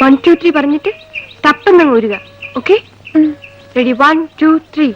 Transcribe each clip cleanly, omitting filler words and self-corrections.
1 2 3 പറഞ്ഞിട്ട് തപ്പെന്ന് ഊരുക. Okay? Ready? 1 2 3.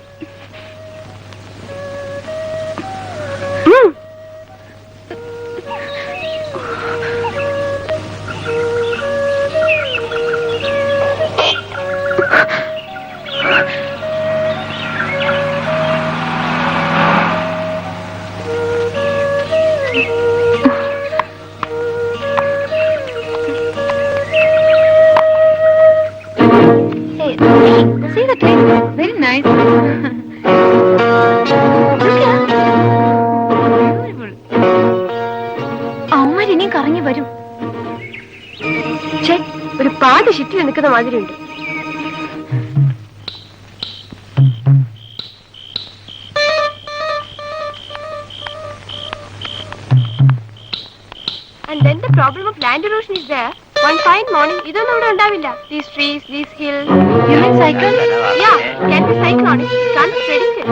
See the cake? Very nice. അമ്മ ഇനി കറങ്ങി വരും. ഒരു പാതി ഷിറ്റിൽ നിൽക്കുന്ന മാതിരിയുണ്ട്. And then the problem of land erosion is there. One fine morning, ഇതൊന്നും ഇവിടെ ഉണ്ടാവില്ല. These trees, these hills. You mean cycle? Yeah, can be cycle on it. Can't predict it.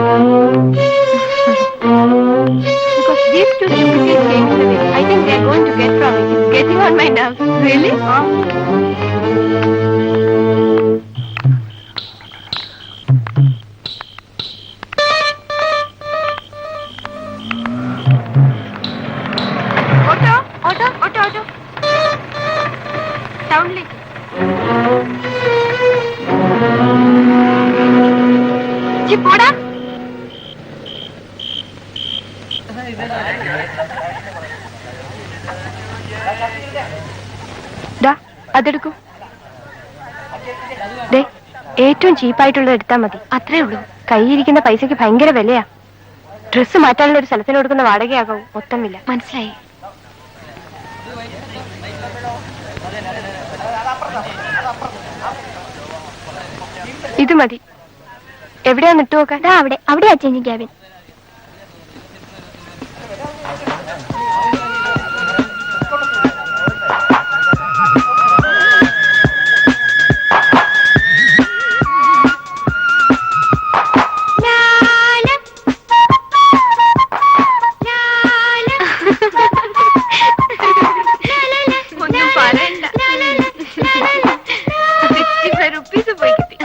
Because these two stupid kids came in the way. I think they're going to get from it. It's getting on my nerves. Really? Auto. Soundly. പോടാ. അതെടുക്കൂ. ഏറ്റവും ചീപ്പായിട്ടുള്ളത് എടുത്താൽ മതി. അത്രേ ഉള്ളൂ. കൈയിരിക്കുന്ന പൈസക്ക് ഭയങ്കര വിലയാ. Dress മാറ്റാനുള്ള ഒരു സ്ഥലത്തിന് കൊടുക്കുന്ന വാടകയാകും മൊത്തം വില. മനസ്സിലായി. ഇത് മതി. എവിടെയാന്ന് ഇട്ടു നോക്കാൻ? അവിടെയാ ചേഞ്ചിങ് ക്യാബിൻ. ഒന്നും പറയണ്ട. 65 റുപ്പീസ് പോയി കിട്ടി.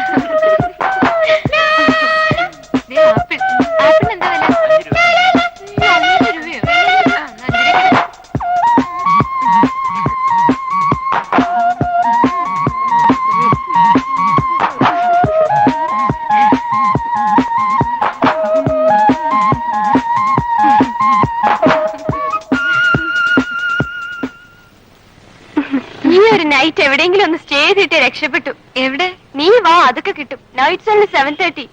ഈ ഒരു നൈറ്റ് എവിടെയെങ്കിലും ഒന്ന് സ്റ്റേ ചെയ്തിട്ട് രക്ഷപ്പെട്ടു. എവിടെ? നീ വാ, അതൊക്കെ കിട്ടും. Now it's only 7:30.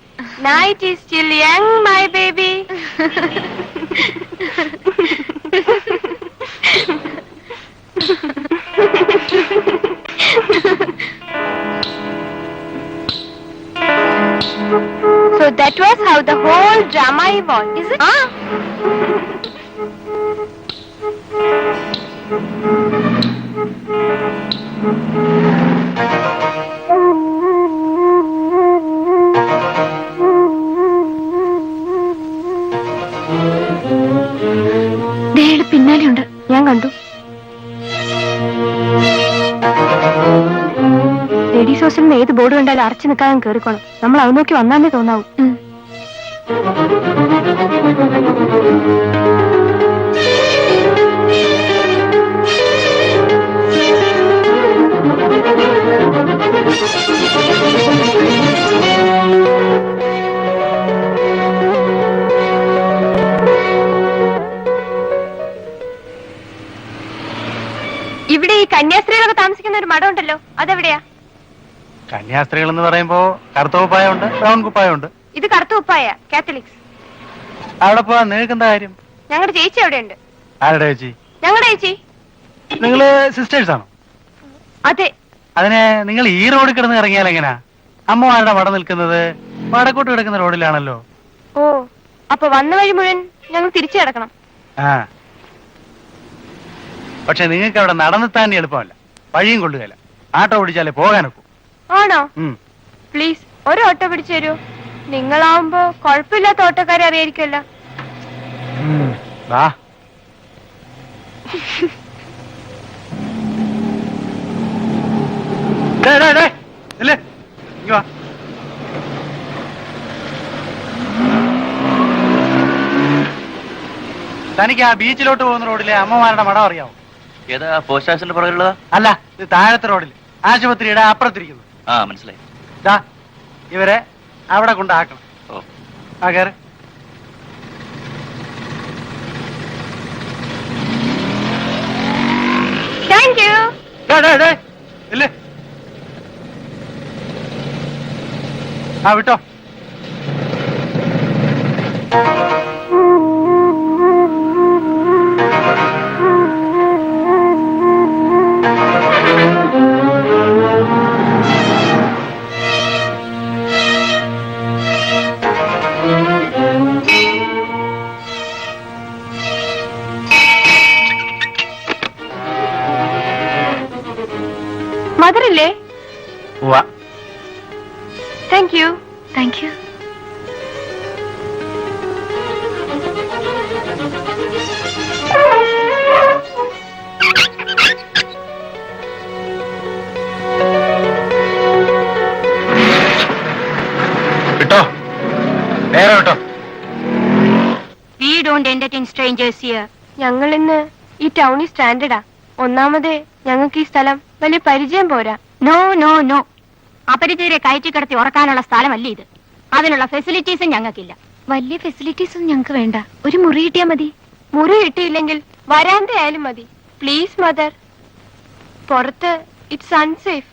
Night is still young, my baby. So that was how the whole drama evolved, is it? പിന്നാലെയുണ്ട്. ഞാൻ കണ്ടു. ലേഡീസ് ഹോസ്റ്റലിന് ഏത് ബോർഡ് കണ്ടാലും അറച്ചു നിൽക്കാതെ കയറിക്കോണം. നമ്മൾ അത് നോക്കി വന്നാന്നേ തോന്നാവൂ. ഇവിടെ ഈ കന്യാസ്ത്രീകളൊക്കെ താമസിക്കുന്ന ഒരു മഠം ഉണ്ടല്ലോ, അതെവിടെയാ? കന്യാസ്ത്രീകൾ എന്ന് പറയുമ്പോ കറുത്ത കുപ്പായമുണ്ട്, ബ്രൗൺ കുപ്പായമുണ്ട്. ഇത് കറുത്ത കുപ്പായ, കാത്തലിക്സ്. അവിടെ പോവാൻ നിങ്ങൾക്ക് എന്താ കാര്യം? ഞങ്ങളുടെ ചേച്ചി അവിടെയുണ്ട്. ആരുടെ ചേച്ചി? ഞങ്ങളുടെ ചേച്ചി. നിങ്ങള് സിസ്റ്റേഴ്സ് ആണോ? അതെ. അതിനെ നിങ്ങൾ ഈ റോഡിൽ കിടന്ന് ഇറങ്ങിയാൽ എങ്ങനാ? അമ്മമാരുടെ മട നിൽക്കുന്നത് വടക്കോട്ട് കിടക്കുന്ന റോഡിലാണല്ലോ. ഓ, അപ്പൊ വന്ന വഴി മുഴുവൻ ഞങ്ങൾ തിരിച്ചു കിടക്കണം. ആ, പക്ഷെ നിങ്ങൾക്ക് അവിടെ നടന്നെത്താൻ എളുപ്പമല്ല, വഴിയും കൊള്ളുകയില്ല. ആട്ടോ ഓടിച്ചാലേ പോകാനൊക്കൂ. ആണോ? പ്ലീസ് ഒരു ഓട്ടോ പിടിച്ചു തരുമോ? നിങ്ങളാവുമ്പോ കുഴപ്പമില്ലാത്ത ഓട്ടോക്കാരെ അറിയായിരിക്കുമല്ലോ. വാ. ഇല്ലേ ഇങ്ങ് വാ. തനിക്ക് ആ ബീച്ചിലോട്ട് പോകുന്ന റോഡിലെ അമ്മമാരുടെ മഠം അറിയാമോ? ഏതാ പോസ്റ്റ് ഓഫീസിന്റെ പുറകിലുള്ളതാ? അല്ല, ഇത് താഴത്തെ റോഡിൽ ആശുപത്രിയുടെ അപ്പുറത്തിരിക്കുന്നു. ആ മനസ്സിലായി. ദാ ഇവരെ അവിടെ കൊണ്ടാക്കണം. ഓ ആ കയറി. Thank you. ഇല്ലേ ആ വിട്ടോ. മദറില്ലേ? പോവാ. Thank you. Thank you. വിട്ടോ, നേരെ വിട്ടോ. We don't entertain strangers here. ഞങ്ങൾ ഇന്ന് ഈ ടൗണിൽ സ്റ്റാൻഡേർഡാ. ഒന്നാമത് ഞങ്ങൾക്ക് ഈ സ്ഥലം വലിയ പരിചയം പോരാ. നോ നോ നോ, അപരിചിതരെ കയറ്റിക്കിടത്തി ഉറക്കാനുള്ള സ്ഥലമല്ല ഇത്. അതിനുള്ള ഫെസിലിറ്റീസും ഞങ്ങൾക്കില്ല. വലിയ ഫെസിലിറ്റീസ് ഒന്നും ഞങ്ങൾക്ക് വേണ്ട. ഒരു മുറി കിട്ടിയാ മതി. മുറി കിട്ടിയില്ലെങ്കിൽ വരാന്ത ആയാലും മതി. Please mother. പുറത്ത് ഇറ്റ്സ് അൺസേഫ്.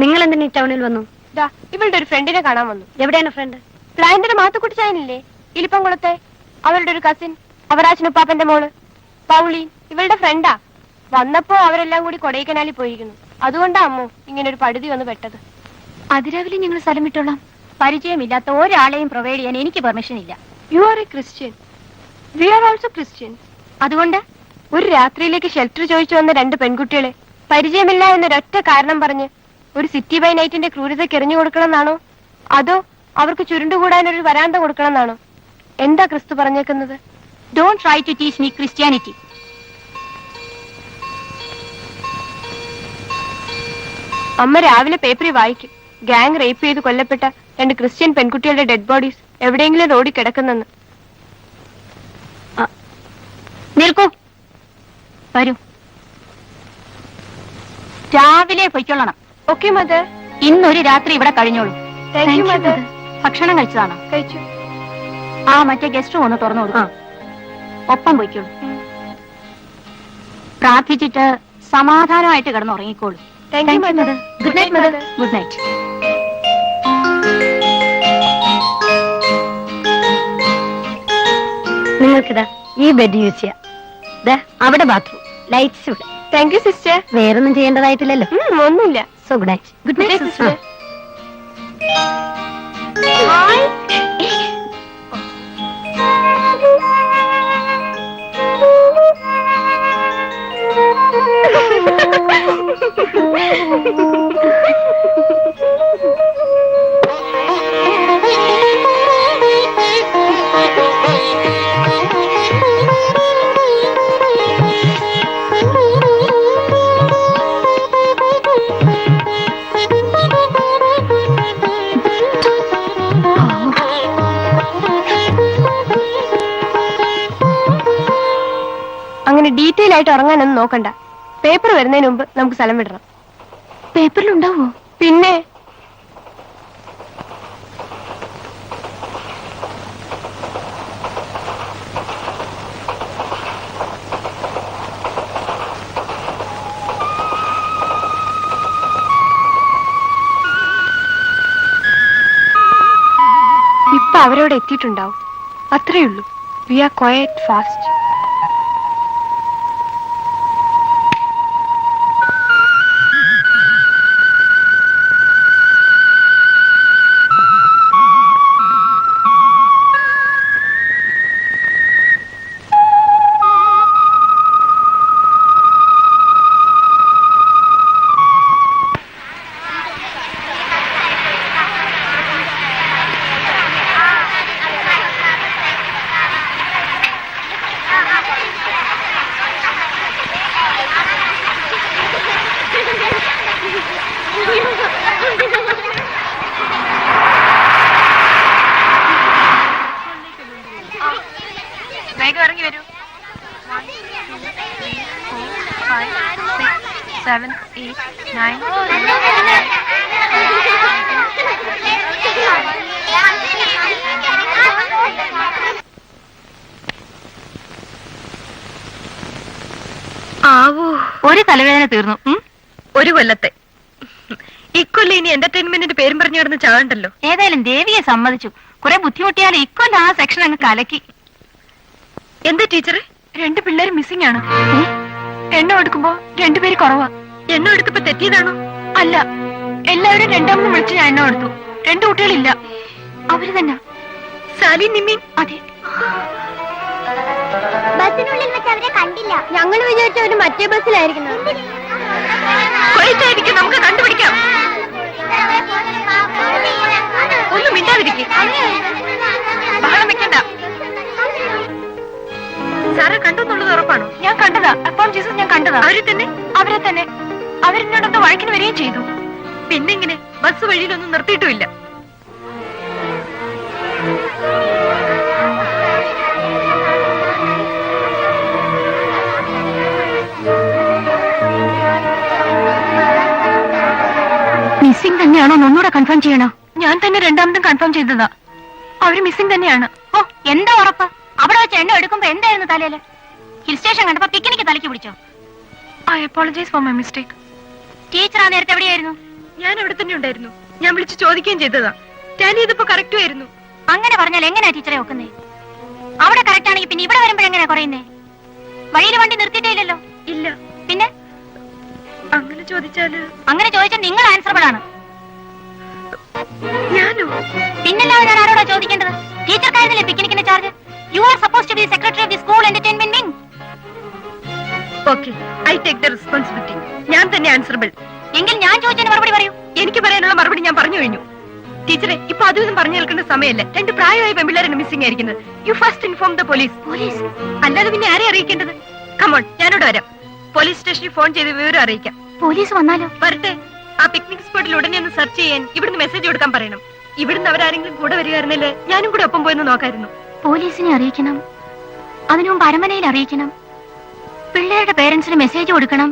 നിങ്ങൾ എന്തിനാ ഈ ടൗണിൽ വന്നു? ദാ ഇവളുടെ ഒരു ഫ്രണ്ടിനെ കാണാൻ വന്നു. എവിടെയാണ് ഫ്രണ്ട്? പ്ലാന്റിന്റെ മാത്തുക്കുട്ടി ചായനില്ലേ, ഇലിപ്പംകുളത്തെ, അവളുടെ ഒരു കസിൻ, അവരാച്ചനുപ്പാപ്പന്റെ മോള് പൗളീൻ ഇവളുടെ ഫ്രണ്ടാ. വന്നപ്പോ അവരെല്ലാം കൂടി കൊടൈക്കനാലിൽ പോയിരിക്കുന്നു. അതുകൊണ്ടാ അമ്മു ഇങ്ങനെ ഒരു പടുതി വന്ന് പെട്ടത്. അതിരാവിലെ ഞങ്ങൾ സ്ഥലം വിട്ടോളാം. പരിചയമില്ലാത്ത ഒരാളെയും പ്രൊവൈഡ് ചെയ്യാൻ എനിക്ക് പെർമിഷൻ ഇല്ല. You are a Christian. We are also Christian. അതുകൊണ്ട് ഒരു രാത്രിയിലേക്ക് ഷെൽട്ടർ ചോദിച്ചു വന്ന രണ്ട് പെൺകുട്ടികളെ പരിചയമില്ല എന്നൊരൊറ്റ കാരണം പറഞ്ഞ് ഒരു സിറ്റി ബൈ നൈറ്റിന്റെ ക്രൂരതയ്ക്ക് എറിഞ്ഞു കൊടുക്കണമെന്നാണോ, അതോ അവർക്ക് ചുരുണ്ടുകൂടാനൊരു വരാന്ത കൊടുക്കണമെന്നാണോ? എന്താ ക്രിസ്തു പറഞ്ഞേക്കുന്നത്? Don't try to teach me Christianity. അമ്മ രാവിലെ പേപ്പറിൽ വായിക്കും, ഗാങ് റേപ്പ് ചെയ്ത് കൊല്ലപ്പെട്ട രണ്ട് ക്രിസ്ത്യൻ പെൺകുട്ടികളുടെ ഡെഡ് ബോഡീസ് എവിടെയെങ്കിലും റോഡിൽ കിടക്കുന്നെന്ന്. നിൽക്കൂ, വരൂ. രാവിലെ പൊയ്ക്കൊള്ളണം. Okay mother. ഇന്നൊരു രാത്രി ഇവിടെ കഴിഞ്ഞോളൂ. Thank you mother. ഭക്ഷണം കഴിച്ചതാണോ? കഴിച്ചു. ആ മറ്റേ ഗസ്റ്റ് റൂം ഒന്ന് തുറന്നു കൊടുക്കാം. ഒപ്പം പൊയ്ക്കോളൂ. പ്രാർത്ഥിച്ചിട്ട് സമാധാനമായിട്ട് കിടന്നുറങ്ങിക്കോളൂ. Thank you mother. Good night mother. Good night. നിങ്ങൾക്കിതാ ഈ ബെഡ് യൂസ് ചെയ്യാം. അവിടെ ബാത്റൂം, ലൈറ്റ്സ് ഇവിടെ. Thank you sister. വേറൊന്നും ചെയ്യേണ്ടതായിട്ടില്ലല്ലോ. ഒന്നുമില്ല. So good night. Good night sister. അങ്ങനെ ഡീറ്റെയിൽ ആയിട്ട് ഉറങ്ങാനൊന്നും നോക്കണ്ട. പേപ്പർ വരുന്നതിന് മുമ്പ് നമുക്ക് സ്ഥലം വിടണം. പേപ്പറിലുണ്ടാവോ? പിന്നെ ഇപ്പൊ അവരോട് എത്തിയിട്ടുണ്ടാവും. അത്രയുള്ളൂ. We are quite fast. 7, 8, 9. ആവൂ, ഒരു തലവേദന തീർന്നു. ഒരു കൊല്ലത്തെ ഇക്കൊല്ലം ഇനി എന്റർടൈൻമെന്റിന്റെ പേരും പറഞ്ഞു കിടന്ന് ചാവണ്ടല്ലോ. ഏതായാലും ദേവിയെ സമ്മതിച്ചു. കുറെ ബുദ്ധിമുട്ടിയാലും ഇക്കൊല്ലം ആ സെക്ഷൻ അങ്ങ് കലക്കി. എന്താ ടീച്ചറെ? 2 പിള്ളേർ മിസ്സിംഗ് ആണ്. എണ്ണം എടുക്കുമ്പോ 2 പേര് കുറവാ. എണ്ണം എടുത്തപ്പോ തെറ്റിയതാണോ? അല്ല, എല്ലാവരും രണ്ടാമതും വിളിച്ച് ഞാൻ എണ്ണം എടുത്തു. 2 കുട്ടികളില്ല. അവര് തന്നെ. സാലി നിമ്മി. അതെ. ബസ്സിനുള്ളിൽ വെച്ച് അവരെ കണ്ടില്ല. ഞങ്ങൾ വിചാരിച്ച അവര് മറ്റേ ബസ്സിലായിരിക്കുന്നു. നമുക്ക് കണ്ടുപിടിക്കാം. ഒന്നും മിണ്ടാതിരിക്കും. ബഹളം വെക്കണ്ട. സാറ് കണ്ടെന്നുള്ളത് ഉറപ്പാണോ? ഞാൻ കണ്ടതാ. അപ്പം ജീസസ് ഞാൻ കണ്ടതാ. അവരെ തന്നെ? അവരെ തന്നെ. അവരെന്നോടൊക്കെ വഴക്കിന് വരികയും ചെയ്തു. പിന്നെങ്ങനെ? ബസ് വഴിയിലൊന്നും നിർത്തിയിട്ടുമില്ല. മിസ്സിംഗ് തന്നെയാണോ ഒന്നുകൂടെ കൺഫേം ചെയ്യണോ? ഞാൻ തന്നെ രണ്ടാമതും കൺഫേം ചെയ്തതാ. അവര് മിസ്സിംഗ് തന്നെയാണ്. ഓ, എന്താ ഉറപ്പ്? അവിടെ വെച്ച് എണ്ണ എടുക്കുമ്പോ എന്തായിരുന്നു തലയില്? ഹിൽ സ്റ്റേഷൻ കണ്ടപ്പോ പിക്നിക്ക് തലയ്ക്ക് പിടിച്ചോ? I apologise for my mistake. Teacher ആ നേരത്തെ എവിടെയായിരുന്നു? ഞാൻ അവിടെ തന്നെ ഉണ്ടായിരുന്നു. ഞാൻ വിളിച്ച് ചോദിക്കുകയും ചെയ്തതാ. ടാലി ചെയ്തപ്പോ കറക്റ്റും ആയിരുന്നു. അങ്ങനെ പറഞ്ഞാൽ എങ്ങനെയാ ടീച്ചറെ വെക്കുന്നേ? അവിടെ കറക്റ്റ് ആണെങ്കിൽ പിന്നെ ഇവിടെ വരുമ്പോഴെങ്ങനെയാ കുറയുന്നേ? വഴിയിൽ വണ്ടി നിർത്തിയിട്ടില്ലല്ലോ. ഇല്ല. പിന്നെ അങ്ങനെ ചോദിച്ചാല്? അങ്ങനെ ചോദിച്ചാൽ നിങ്ങൾ ആൻസറബിൾ ആണ്. ഞാനോ? പിന്നല്ലാതെ ഞാൻ ആരോടാ ചോദിക്കേണ്ടത്? ടീച്ചർക്കായിരുന്നില്ലേ പിക്നിക്കിന്റെ charge? You are suppose to be secretary of the school entertainment wing. Okay, I take the responsibility. ഞാൻ തന്നെ ആൻസറബിൾ. എങ്കിൽ ഞാൻ ചോദിച്ചതിന് മറുപടി പറയൂ. എനിക്ക് പറയാനുള്ള മറുപടി ഞാൻ പറഞ്ഞു കഴിഞ്ഞു. ടീച്ചറെ, ഇപ്പൊ അതൊന്നും പറഞ്ഞു കേൾക്കേണ്ട സമയമല്ല. 2 പ്രായമായ പെൺപിള്ളേരാണ് മിസ്സിംഗ് ആയിരിക്കുന്നത്. You first inform the police. Police? അല്ലാതെ പിന്നെ ആരെ അറിയിക്കേണ്ടത്? കമോൺ, ഞാനിവിടെ വരാം. പോലീസ് സ്റ്റേഷനിൽ ഫോൺ ചെയ്ത് വിവരം അറിയിക്കാം. പോലീസ് വന്നാലോ? വരട്ടെ. ആ പിക്നിക് സ്പോട്ടിൽ ഉടനെ ഒന്ന് സെർച്ച് ചെയ്യാൻ ഇവിടുന്ന് മെസ്സേജ് കൊടുക്കാൻ പറയണം. ഇവിടുന്ന് അവരാരെങ്കിലും കൂടെ വരികയായിരുന്നില്ലേ ഞാനും കൂടെ ഒപ്പം പോയെന്ന് നോക്കായിരുന്നു. പോലീസിനെ അറിയിക്കണം. അതിനു മുമ്പ് അരമനയിൽ അറിയിക്കണം. പിള്ളേരുടെ പേരൻസിന് മെസ്സേജ് കൊടുക്കണം.